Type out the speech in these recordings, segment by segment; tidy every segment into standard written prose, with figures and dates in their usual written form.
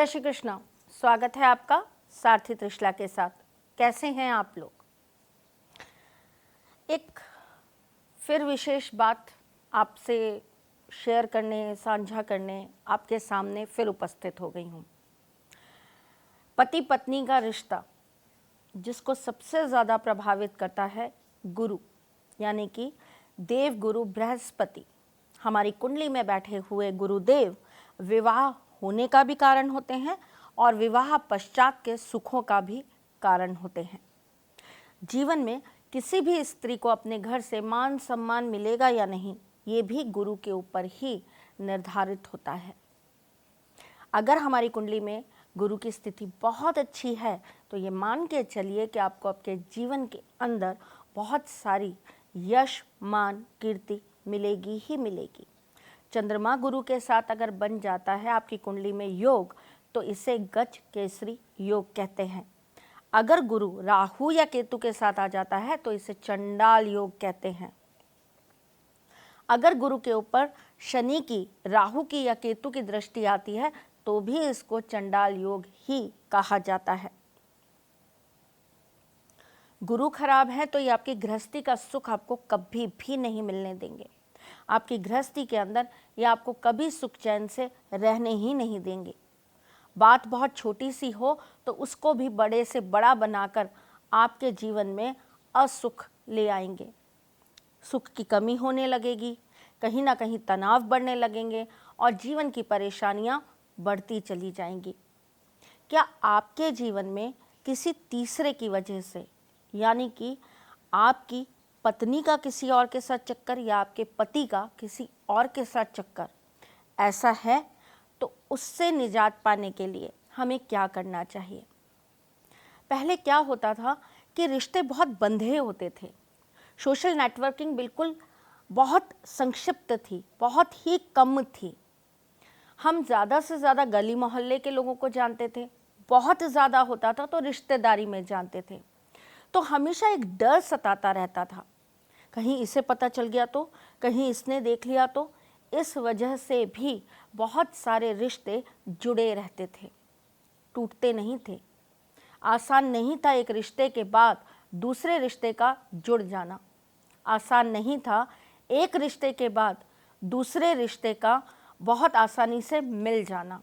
जय श्री कृष्ण। स्वागत है आपका सारथी त्रिशला के साथ। कैसे हैं आप लोग? एक फिर विशेष बात आपसे शेयर करने, साझा करने आपके सामने फिर उपस्थित हो गई हूँ। पति पत्नी का रिश्ता जिसको सबसे ज़्यादा प्रभावित करता है गुरु, यानी कि देव गुरु बृहस्पति। हमारी कुंडली में बैठे हुए गुरुदेव विवाह होने का भी कारण होते हैं और विवाह पश्चात के सुखों का भी कारण होते हैं। जीवन में किसी भी स्त्री को अपने घर से मान सम्मान मिलेगा या नहीं, ये भी गुरु के ऊपर ही निर्धारित होता है। अगर हमारी कुंडली में गुरु की स्थिति बहुत अच्छी है तो ये मान के चलिए कि आपको आपके जीवन के अंदर बहुत सारी यश, मान, कीर्ति मिलेगी ही मिलेगी। चंद्रमा गुरु के साथ अगर बन जाता है आपकी कुंडली में योग, तो इसे गज केसरी योग कहते हैं। अगर गुरु राहु या केतु के साथ आ जाता है तो इसे चंडाल योग कहते हैं। अगर गुरु के ऊपर शनि की, राहु की या केतु की दृष्टि आती है तो भी इसको चंडाल योग ही कहा जाता है। गुरु खराब है तो ये आपकी गृहस्थी का सुख आपको कभी भी नहीं मिलने देंगे। आपकी गृहस्थी के अंदर ये आपको कभी सुख चैन से रहने ही नहीं देंगे। बात बहुत छोटी सी हो तो उसको भी बड़े से बड़ा बनाकर आपके जीवन में असुख ले आएंगे। सुख की कमी होने लगेगी, कहीं ना कहीं तनाव बढ़ने लगेंगे और जीवन की परेशानियां बढ़ती चली जाएंगी। क्या आपके जीवन में किसी तीसरे की वजह से, यानी कि आपकी पत्नी का किसी और के साथ चक्कर या आपके पति का किसी और के साथ चक्कर ऐसा है, तो उससे निजात पाने के लिए हमें क्या करना चाहिए? पहले क्या होता था कि रिश्ते बहुत बंधे होते थे। सोशल नेटवर्किंग बिल्कुल बहुत संक्षिप्त थी, बहुत ही कम थी। हम ज़्यादा से ज़्यादा गली मोहल्ले के लोगों को जानते थे, बहुत ज़्यादा होता था तो रिश्तेदारी में जानते थे। तो हमेशा एक डर सताता रहता था, कहीं इसे पता चल गया तो, कहीं इसने देख लिया तो। इस वजह से भी बहुत सारे रिश्ते जुड़े रहते थे, टूटते नहीं थे। आसान नहीं था एक रिश्ते के बाद दूसरे रिश्ते का जुड़ जाना। आसान नहीं था एक रिश्ते के बाद दूसरे रिश्ते का बहुत आसानी से मिल जाना।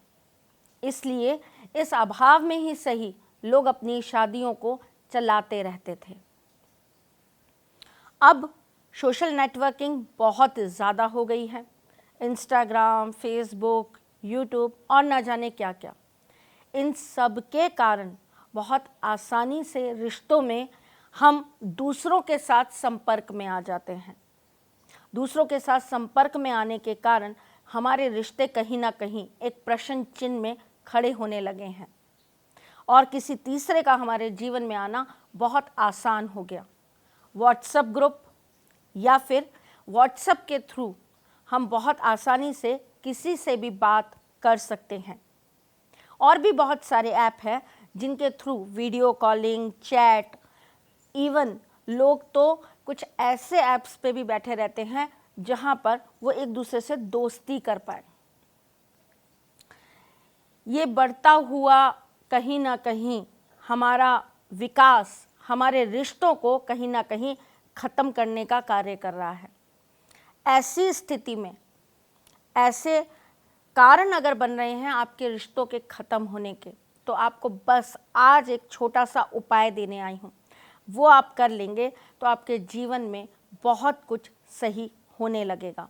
इसलिए इस अभाव में ही सही लोग अपनी शादियों को चलाते रहते थे। अब सोशल नेटवर्किंग बहुत ज़्यादा हो गई है। इंस्टाग्राम, फेसबुक, यूट्यूब और न जाने क्या क्या। इन सब के कारण बहुत आसानी से रिश्तों में हम दूसरों के साथ संपर्क में आ जाते हैं। दूसरों के साथ संपर्क में आने के कारण हमारे रिश्ते कहीं ना कहीं एक प्रश्न चिन्ह में खड़े होने लगे हैं और किसी तीसरे का हमारे जीवन में आना बहुत आसान हो गया। व्हाट्सएप ग्रुप या फिर व्हाट्सएप के थ्रू हम बहुत आसानी से किसी से भी बात कर सकते हैं। और भी बहुत सारे ऐप हैं जिनके through video calling, chat, even लोग तो कुछ ऐसे ऐप्स पे भी बैठे रहते हैं जहां पर वो एक दूसरे से दोस्ती कर पाए। ये बढ़ता हुआ कहीं ना कहीं हमारा विकास, हमारे रिश्तों को कहीं ना कहीं ख़त्म करने का कार्य कर रहा है। ऐसी स्थिति में ऐसे कारण अगर बन रहे हैं आपके रिश्तों के ख़त्म होने के, तो आपको बस आज एक छोटा सा उपाय देने आई हूँ। वो आप कर लेंगे तो आपके जीवन में बहुत कुछ सही होने लगेगा।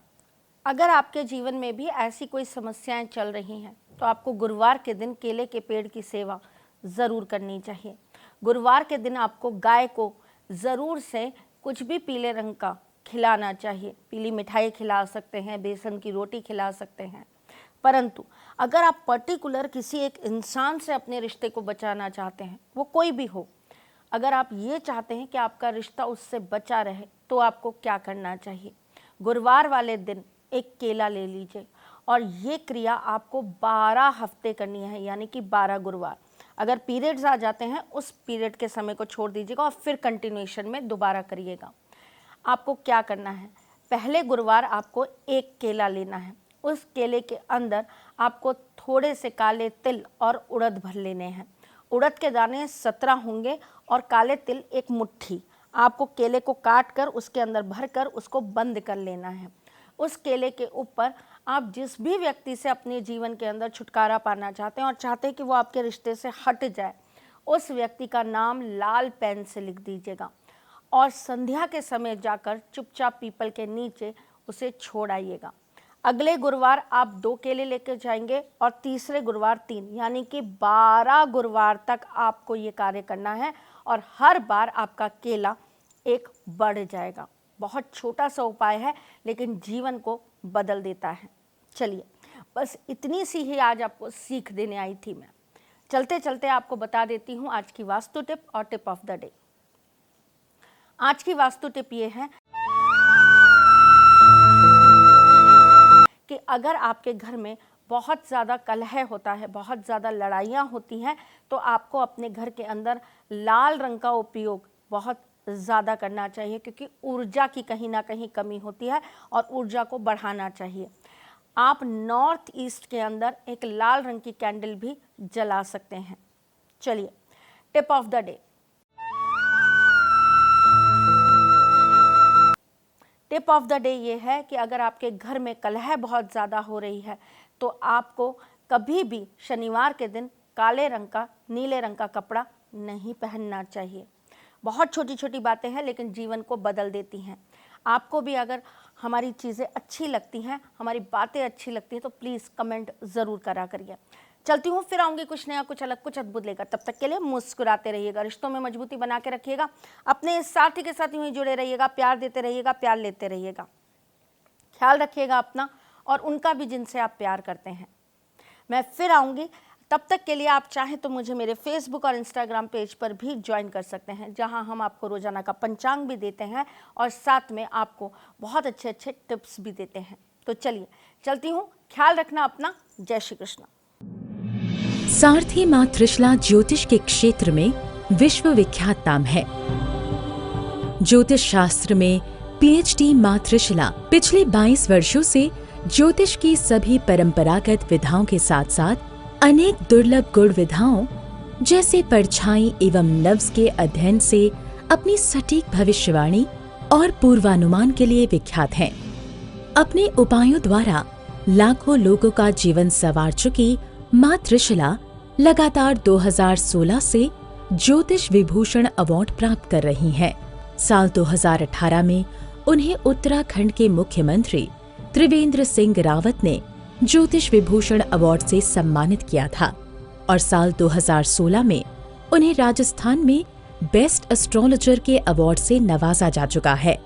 अगर आपके जीवन में भी ऐसी कोई समस्याएं चल रही हैं तो आपको गुरुवार के दिन केले के पेड़ की सेवा ज़रूर करनी चाहिए। गुरुवार के दिन आपको गाय को ज़रूर से कुछ भी पीले रंग का खिलाना चाहिए। पीली मिठाई खिला सकते हैं, बेसन की रोटी खिला सकते हैं। परंतु अगर आप पर्टिकुलर किसी एक इंसान से अपने रिश्ते को बचाना चाहते हैं, वो कोई भी हो, अगर आप ये चाहते हैं कि आपका रिश्ता उससे बचा रहे, तो आपको क्या करना चाहिए? गुरुवार वाले दिन एक केला ले लीजिए और ये क्रिया आपको 12 हफ्ते करनी है, यानी कि 12 गुरुवार। अगर पीरियड्स आ जाते हैं उस पीरियड के समय को छोड़ दीजिएगा और फिर कंटिन्यूएशन में दोबारा करिएगा। आपको क्या करना है? पहले गुरुवार आपको एक केला लेना है। उस केले के अंदर आपको थोड़े से काले तिल और उड़द भर लेने हैं। उड़द के दाने 17 होंगे और काले तिल 1 मुट्ठी। आपको केले को काट कर उसके अंदर भर कर उसको बंद कर लेना है। उस केले के ऊपर आप जिस भी व्यक्ति से अपने जीवन के अंदर छुटकारा पाना चाहते हैं और चाहते हैं कि वो आपके रिश्ते से हट जाए, उस व्यक्ति का नाम लाल पेन से लिख दीजिएगा और संध्या के समय जाकर चुपचाप पीपल के नीचे उसे छोड़ आइएगा। अगले गुरुवार आप 2 केले लेकर जाएंगे और तीसरे गुरुवार 3, यानी कि 12 गुरुवार तक आपको ये कार्य करना है और हर बार आपका केला 1 बढ़ जाएगा। बहुत छोटा सा उपाय है लेकिन जीवन को बदल देता है। चलिए, बस इतनी सी ही आज आपको सीख देने आई थी मैं। चलते चलते आपको बता देती हूँ आज की वास्तु टिप और टिप ऑफ द डे। आज की वास्तु टिप ये है कि अगर आपके घर में बहुत ज़्यादा कलह होता है, बहुत ज़्यादा लड़ाइयाँ होती हैं, तो आपको अपने घर के अंदर लाल रंग का उपयोग बहुत ज़्यादा करना चाहिए, क्योंकि ऊर्जा की कहीं ना कहीं कमी होती है और ऊर्जा को बढ़ाना चाहिए। आप नॉर्थ ईस्ट के अंदर एक लाल रंग की कैंडल भी जला सकते हैं। चलिए, tip of the day. Tip of the day ये है कि अगर आपके घर में कलह बहुत ज़्यादा हो रही है तो आपको कभी भी शनिवार के दिन काले रंग का, नीले रंग का कपड़ा नहीं पहनना चाहिए। बहुत छोटी छोटी बातें हैं लेकिन जीवन को बदल देती हैं। आपको भी अगर हमारी चीज़ें अच्छी लगती हैं, हमारी बातें अच्छी लगती हैं, तो प्लीज़ कमेंट ज़रूर करा करिए। चलती हूँ, फिर आऊँगी कुछ नया, कुछ अलग, कुछ अद्भुत लेकर। तब तक के लिए मुस्कुराते रहिएगा, रिश्तों में मजबूती बना के रखिएगा, अपने साथी के साथ यूँ ही जुड़े रहिएगा, प्यार देते रहिएगा, प्यार लेते रहिएगा। ख्याल रखिएगा अपना और उनका भी जिनसे आप प्यार करते हैं। मैं फिर आऊँगी, तब तक के लिए आप चाहें तो मुझे मेरे फेसबुक और इंस्टाग्राम पेज पर भी ज्वाइन कर सकते हैं, जहां हम आपको रोजाना का पंचांग भी देते हैं और साथ में आपको बहुत अच्छे अच्छे टिप्स भी देते हैं। तो चलिए, चलती हूँ, ख्याल रखना अपना। जय श्री कृष्ण। सारथी मां त्रिशला ज्योतिष के क्षेत्र में विश्व विख्यात नाम है। ज्योतिष शास्त्र में PhD मां त्रिशला पिछले 22 वर्षों से ज्योतिष की सभी परंपरागत विधाओं के साथ साथ अनेक दुर्लभ गुण विधाओं जैसे परछाई एवं नव्स के अध्ययन से अपनी सटीक भविष्यवाणी और पूर्वानुमान के लिए विख्यात हैं। अपने उपायों द्वारा लाखों लोगों का जीवन संवार चुकी मां त्रिशला लगातार 2016 से ज्योतिष विभूषण अवार्ड प्राप्त कर रही हैं। साल 2018 में उन्हें उत्तराखंड के मुख्यमंत्री त्रिवेंद्र सिंह रावत ने ज्योतिष विभूषण अवार्ड से सम्मानित किया था और साल 2016 में उन्हें राजस्थान में बेस्ट एस्ट्रोलॉजर के अवार्ड से नवाजा जा चुका है।